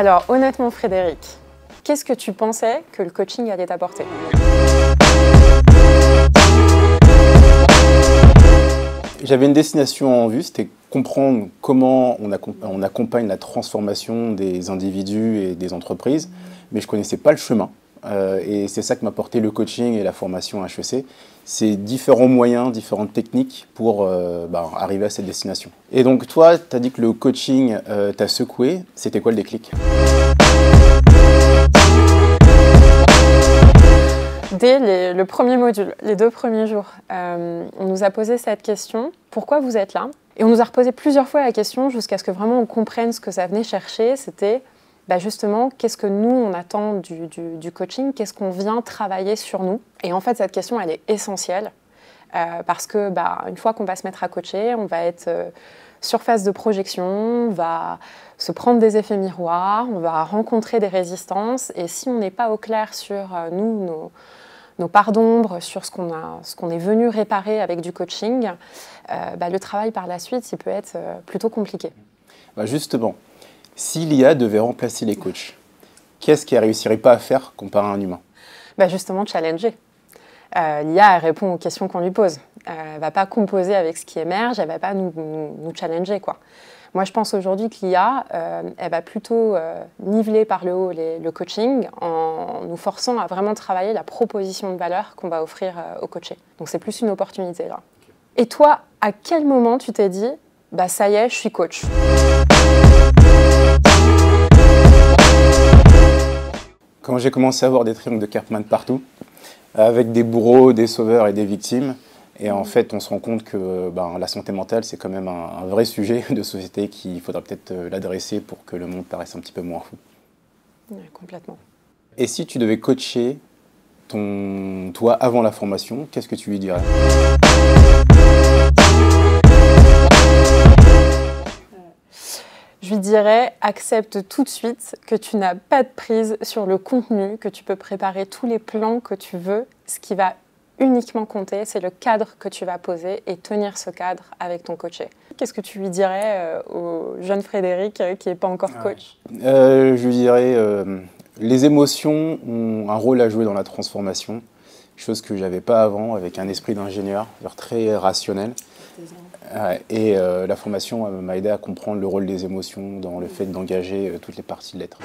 Alors, honnêtement, Frédéric, qu'est-ce que tu pensais que le coaching allait t'apporter? J'avais une destination en vue, c'était comprendre comment on accompagne la transformation des individus et des entreprises, mais je ne connaissais pas le chemin. Et c'est ça que m'a apporté le coaching et la formation HEC. C'est différents moyens, différentes techniques pour arriver à cette destination. Et donc toi, tu as dit que le coaching t'a secoué. C'était quoi le déclic? Dès le premier module, les 2 premiers jours, on nous a posé cette question, pourquoi vous êtes là? Et on nous a reposé plusieurs fois la question jusqu'à ce que vraiment on comprenne ce que ça venait chercher. C'était justement, qu'est-ce que nous on attend du coaching, qu'est-ce qu'on vient travailler sur nous? Et en fait, cette question, elle est essentielle parce que une fois qu'on va se mettre à coacher, on va être sur phase de projection, on va se prendre des effets miroirs, on va rencontrer des résistances. Et si on n'est pas au clair sur nos parts d'ombre, sur ce qu'on est venu réparer avec du coaching, le travail par la suite, il peut être plutôt compliqué. Justement, si l'IA devait remplacer les coachs, qu'est-ce qu'elle ne réussirait pas à faire comparé à un humain? Justement, challenger. L'IA, elle répond aux questions qu'on lui pose. Elle ne va pas composer avec ce qui émerge, elle ne va pas nous challenger, quoi. Moi, je pense aujourd'hui que l'IA, elle va plutôt niveler par le haut le coaching en nous forçant à vraiment travailler la proposition de valeur qu'on va offrir au coaché. Donc, c'est plus une opportunité, là. Et toi, à quel moment tu t'es dit, ça y est, je suis coach? Quand j'ai commencé à voir des triomphes de Karpman partout, avec des bourreaux, des sauveurs et des victimes, et en fait, on se rend compte que la santé mentale, c'est quand même un vrai sujet de société qu'il faudra peut-être l'adresser pour que le monde paraisse un petit peu moins fou. Oui, complètement. Et si tu devais coacher toi avant la formation, qu'est-ce que tu lui dirais? Je lui dirais, accepte tout de suite que tu n'as pas de prise sur le contenu, que tu peux préparer tous les plans que tu veux. Ce qui va uniquement compter, c'est le cadre que tu vas poser et tenir ce cadre avec ton coaché. Qu'est-ce que tu lui dirais au jeune Frédéric qui n'est pas encore coach? Je lui dirais, les émotions ont un rôle à jouer dans la transformation, chose que je n'avais pas avant, avec un esprit d'ingénieur, très rationnel. Et la formation m'a aidé à comprendre le rôle des émotions dans le fait d'engager toutes les parties de l'être.